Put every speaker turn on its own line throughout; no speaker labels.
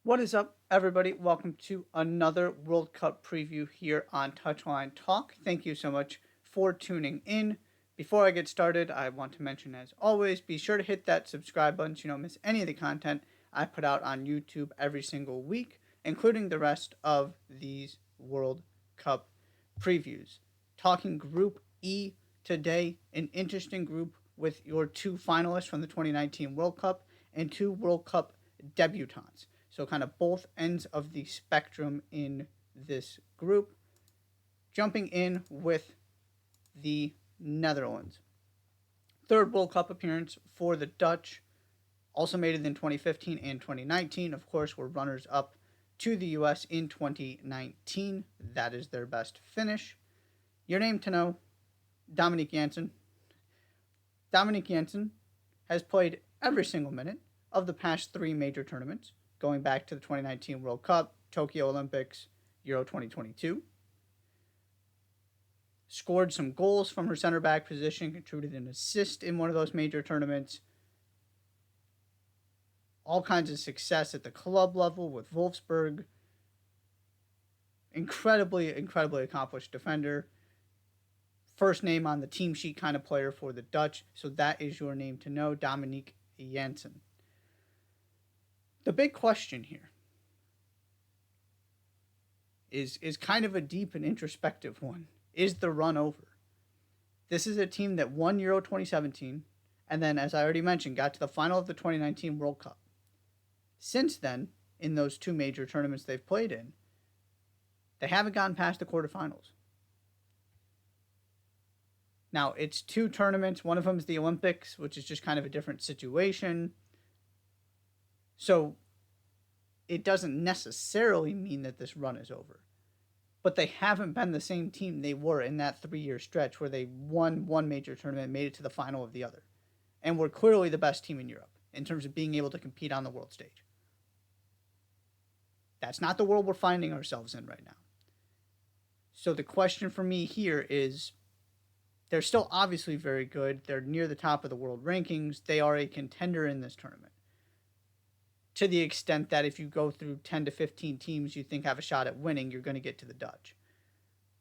What is up, everybody? Welcome to another World Cup preview here on Touchline Talk. Thank you so much for tuning in. Before I get started, I want to mention, as always, be sure to hit that subscribe button so you don't miss any of the content I put out on YouTube every single week, including the rest of these World Cup previews. Talking Group E today, an interesting group with your two finalists from the 2019 World Cup and two World Cup debutants. So, kind of both ends of the spectrum in this group. Jumping in with the Netherlands. Third World Cup appearance for the Dutch. Also made it in 2015 and 2019. Of course, were runners up to the US in 2019. That is their best finish. Your name to know, Dominic Janssen. Dominic Janssen has played every single minute of the past three major tournaments, going back to the 2019 World Cup, Tokyo Olympics, Euro 2022. Scored some goals from her center back position, contributed an assist in one of those major tournaments. All kinds of success at the club level with Wolfsburg. Incredibly accomplished defender. First name on the team sheet kind of player for the Dutch. So that is your name to know, Dominique Janssen. The big question here is kind of a deep and introspective one. Is the run over? This is a team that won Euro 2017 and then, as I already mentioned, got to the final of the 2019 World Cup. Since then, in those two major tournaments they've played in, they haven't gotten past the quarterfinals. Now, it's two tournaments. One of them is the Olympics, which is just kind of a different situation. So it doesn't necessarily mean that this run is over. But they haven't been the same team they were in that 3-year stretch where they won one major tournament and made it to the final of the other. And were clearly the best team in Europe in terms of being able to compete on the world stage. That's not the world we're finding ourselves in right now. So the question for me here is, they're still obviously very good. They're near the top of the world rankings. They are a contender in this tournament. To the extent that if you go through 10 to 15 teams you think have a shot at winning, you're going to get to the Dutch.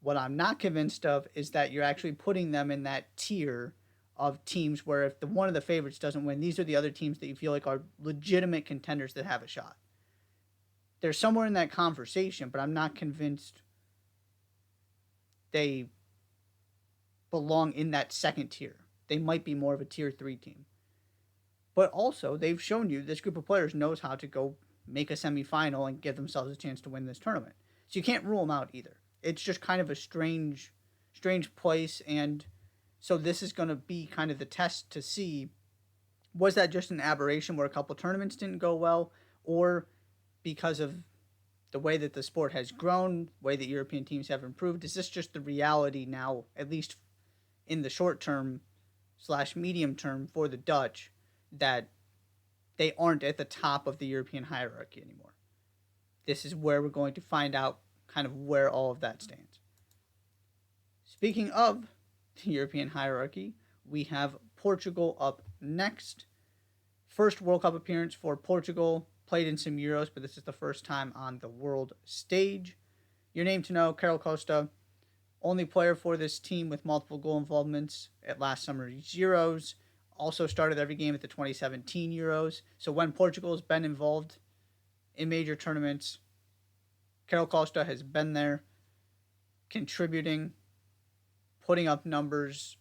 What I'm not convinced of is that you're actually putting them in that tier of teams where if one of the favorites doesn't win, these are the other teams that you feel like are legitimate contenders that have a shot. They're somewhere in that conversation, but I'm not convinced they belong in that second tier. They might be more of a tier 3 team. But also, they've shown you this group of players knows how to go make a semifinal and give themselves a chance to win this tournament. So you can't rule them out either. It's just kind of a strange place. And so this is going to be kind of the test to see, was that just an aberration where a couple tournaments didn't go well? Or because of the way that the sport has grown, the way that European teams have improved, is this just the reality now, at least in the short term / medium term for the Dutch, that they aren't at the top of the European hierarchy anymore? This is where we're going to find out kind of where all of that stands. Speaking of the European hierarchy, we have Portugal up next. First World Cup appearance for Portugal, played in some Euros, but this is the first time on the world stage. Your name to know, Carol Costa, only player for this team with multiple goal involvements at last summer's Euros. Also started every game at the 2017 Euros. So when Portugal has been involved in major tournaments, Carol Costa has been there, contributing, putting up numbers,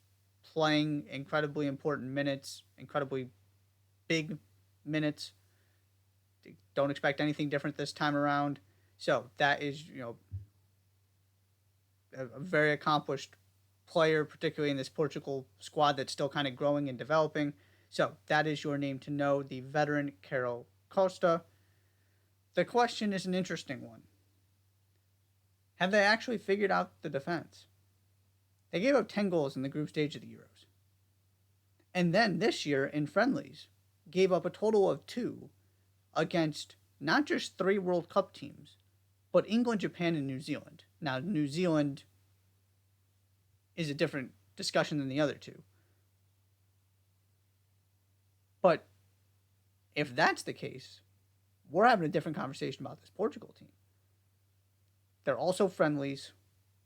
playing incredibly important minutes, incredibly big minutes. Don't expect anything different this time around. So that is, a very accomplished player, particularly in this Portugal squad that's still kind of growing and developing. So that is your name to know, the veteran Carol Costa. The question is an interesting one. Have they actually figured out the defense? They gave up 10 goals in the group stage of the Euros. And then this year in friendlies, gave up a total of 2 against not just 3 World Cup teams, but England, Japan, and New Zealand. Now, New Zealand is a different discussion than the other two. But if that's the case, We're having a different conversation about this Portugal team. They're also friendlies.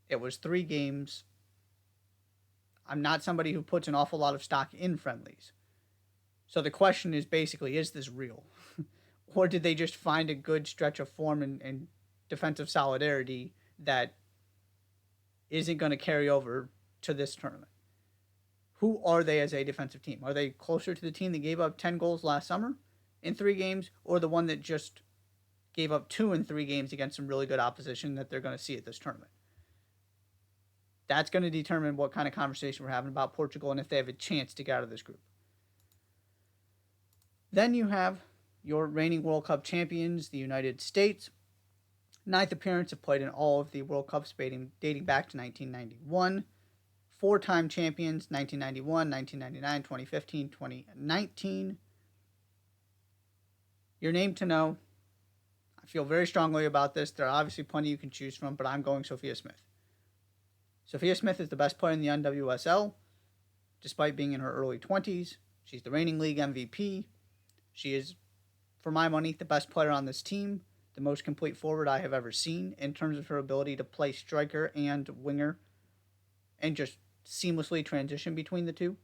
It was 3 games. I'm not somebody who puts an awful lot of stock in friendlies. So the question is basically, is this real? Or did they just find a good stretch of form and defensive solidarity that isn't going to carry over to this tournament? Who are they as a defensive team? Are they closer to the team that gave up 10 goals last summer in 3 games, or the one that just gave up 2 in 3 games against some really good opposition that they're going to see at this tournament? That's going to determine what kind of conversation we're having about Portugal and if they have a chance to get out of this group. Then you have your reigning World Cup champions, the United States. 9th appearance, have played in all of the World Cups dating back to 1991. 4-time champions, 1991, 1999, 2015, 2019. Your name to know. I feel very strongly about this. There are obviously plenty you can choose from, but I'm going Sophia Smith. Sophia Smith is the best player in the NWSL, despite being in her early 20s. She's the reigning league MVP. She is, for my money, the best player on this team, the most complete forward I have ever seen in terms of her ability to play striker and winger and just seamlessly transition between the two.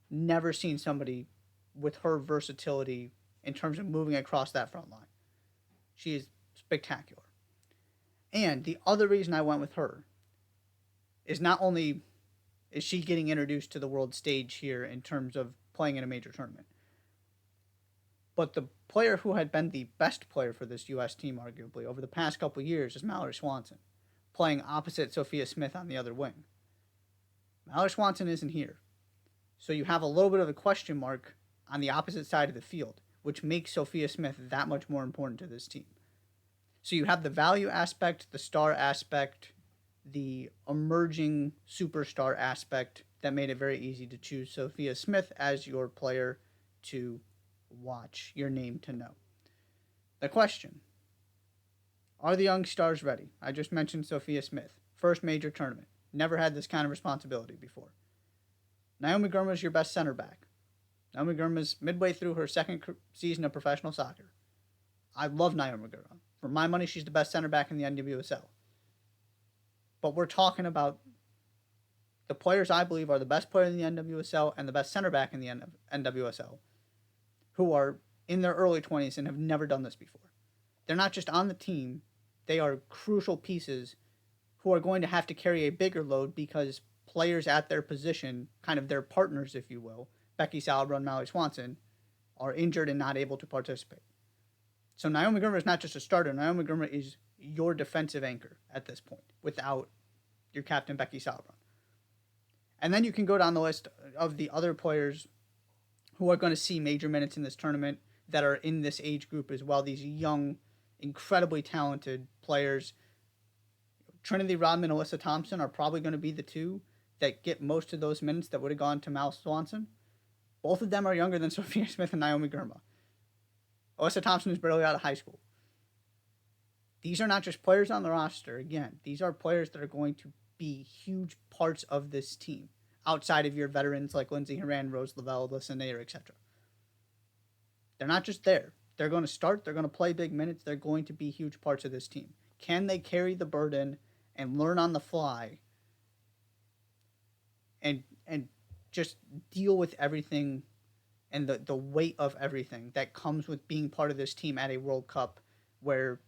Never seen somebody with her versatility in terms of moving across that front line. She is spectacular. And the other reason I went with her is not only is she getting introduced to the world stage here in terms of playing in a major tournament, but the player who had been the best player for this U.S. team, arguably, over the past couple of years is Mallory Swanson, playing opposite Sophia Smith on the other wing. Mallory Swanson isn't here. So you have a little bit of a question mark on the opposite side of the field, which makes Sophia Smith that much more important to this team. So you have the value aspect, the star aspect, the emerging superstar aspect that made it very easy to choose Sophia Smith as your player to watch, your name to know. The question: are the young stars ready? I just mentioned Sophia Smith. First major tournament. Never had this kind of responsibility before. Naomi Girma is your best center back. Naomi Girma is midway through her second season of professional soccer. I love Naomi Girma. For my money, she's the best center back in the NWSL. But we're talking about the players I believe are the best player in the NWSL and the best center back in the NWSL, who are in their early 20s and have never done this before. They're not just on the team, they are crucial pieces who are going to have to carry a bigger load because players at their position, kind of their partners, if you will, Becky Salabro and Mallory Swanson, are injured and not able to participate. So Naomi Girma is not just a starter. Naomi Girma is your defensive anchor at this point without your captain, Becky Salabro. And then you can go down the list of the other players who are going to see major minutes in this tournament that are in this age group as well. These young, incredibly talented players. Trinity Rodman and Alyssa Thompson are probably going to be the two that get most of those minutes that would have gone to Mal Swanson. Both of them are younger than Sophia Smith and Naomi Girma. Alyssa Thompson is barely out of high school. These are not just players on the roster. Again, these are players that are going to be huge parts of this team outside of your veterans like Lindsay Horan, Rose Lavelle, Alyssa Nair, etc. They're not just there. They're going to start. They're going to play big minutes. They're going to be huge parts of this team. Can they carry the burden and learn on the fly and just deal with everything and the weight of everything that comes with being part of this team at a World Cup where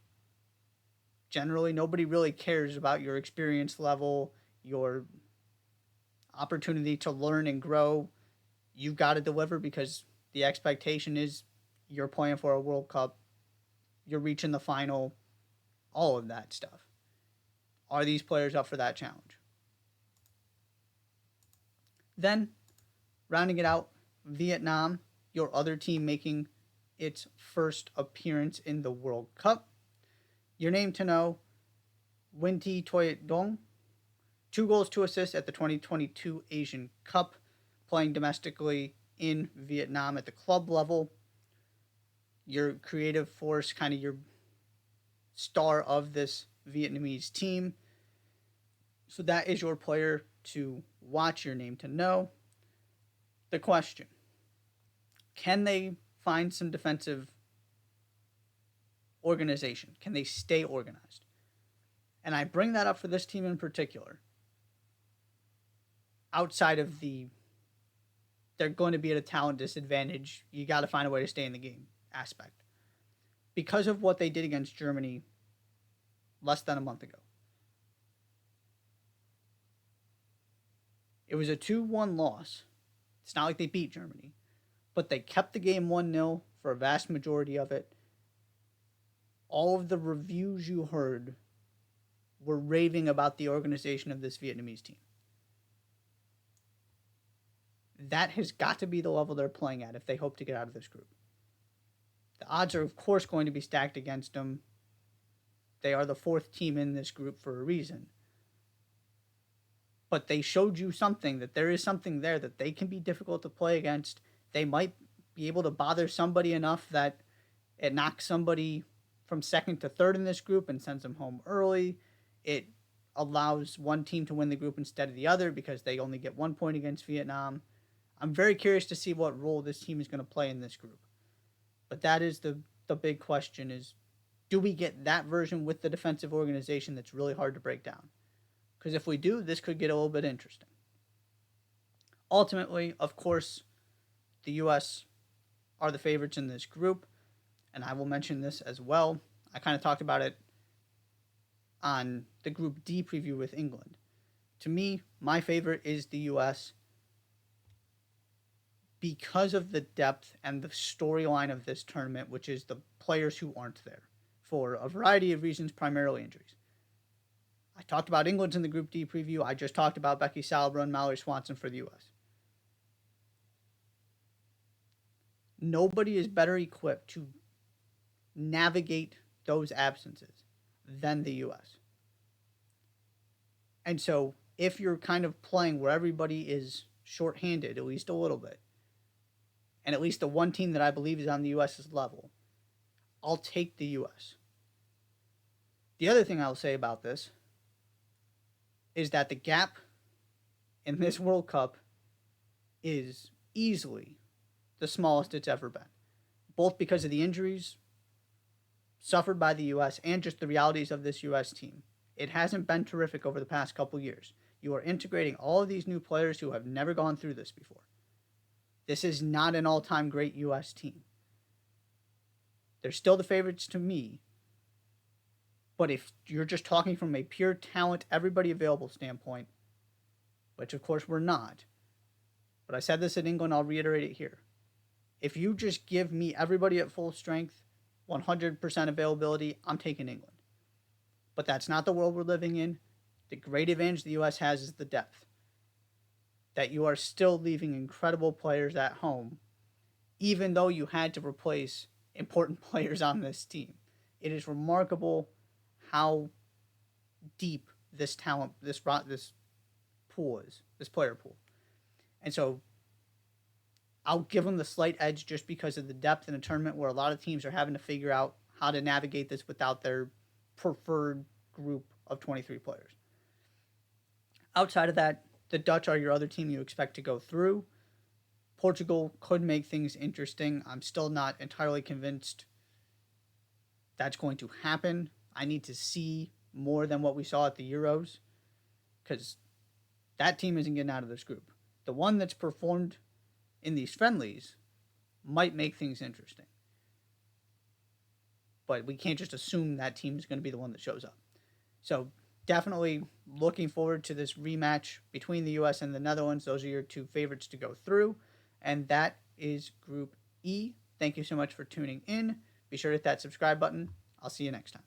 generally nobody really cares about your experience level, your opportunity to learn and grow. You've got to deliver because the expectation is you're playing for a World Cup, you're reaching the final, all of that stuff. Are these players up for that challenge? Then, rounding it out, Vietnam, your other team making its first appearance in the World Cup. Your name to know: Nguyen Thi Toi Dong, 2 goals, 2 assists at the 2022 Asian Cup, playing domestically in Vietnam at the club level. Your creative force, kind of your star of this Vietnamese team. So that is your player to watch, your name to know. The question: can they find some defensive organization? Can they stay organized? And I bring that up for this team in particular. Outside of they're going to be at a talent disadvantage. You got to find a way to stay in the game aspect. Because of what they did against Germany less than a month ago. It was a 2-1 loss. It's not like they beat Germany, but they kept the game 1-0 for a vast majority of it. All of the reviews you heard were raving about the organization of this Vietnamese team. That has got to be the level they're playing at if they hope to get out of this group. The odds are, of course, going to be stacked against them. They are the fourth team in this group for a reason. But they showed you something, that there is something there, that they can be difficult to play against. They might be able to bother somebody enough that it knocks somebody from second to third in this group and sends them home early. It allows one team to win the group instead of the other because they only get 1 point against Vietnam. I'm very curious to see what role this team is going to play in this group. But that is the big question is, do we get that version with the defensive organization that's really hard to break down? Because if we do, this could get a little bit interesting. Ultimately, of course, the U.S. are the favorites in this group, and I will mention this as well. I kind of talked about it on the Group D preview with England. To me, my favorite is the U.S. because of the depth and the storyline of this tournament, which is the players who aren't there for a variety of reasons, primarily injuries. I talked about England's in the Group D preview. I just talked about Becky Salbra and Mallory Swanson for the U.S. Nobody is better equipped to navigate those absences than the U.S. And so if you're kind of playing where everybody is shorthanded, at least a little bit, and at least the one team that I believe is on the U.S.'s level, I'll take the U.S. The other thing I'll say about this is that the gap in this World Cup is easily the smallest it's ever been, both because of the injuries suffered by the U.S. and just the realities of this U.S. team. It hasn't been terrific over the past couple years. You are integrating all of these new players who have never gone through this before. This is not an all-time great U.S. team. They're still the favorites to me. But if you're just talking from a pure talent, everybody available standpoint, which of course we're not, but I said this in England, I'll reiterate it here. If you just give me everybody at full strength, 100% availability, I'm taking England. But that's not the world we're living in. The great advantage the U.S. has is the depth. That you are still leaving incredible players at home, even though you had to replace important players on this team. It is remarkable how deep this talent, this pool is, this player pool. And so I'll give them the slight edge just because of the depth in a tournament where a lot of teams are having to figure out how to navigate this without their preferred group of 23 players. Outside of that, the Dutch are your other team you expect to go through. Portugal could make things interesting. I'm still not entirely convinced that's going to happen. I need to see more than what we saw at the Euros because that team isn't getting out of this group. The one that's performed in these friendlies might make things interesting. But we can't just assume that team is going to be the one that shows up. So definitely looking forward to this rematch between the U.S. and the Netherlands. Those are your two favorites to go through. And that is Group E. Thank you so much for tuning in. Be sure to hit that subscribe button. I'll see you next time.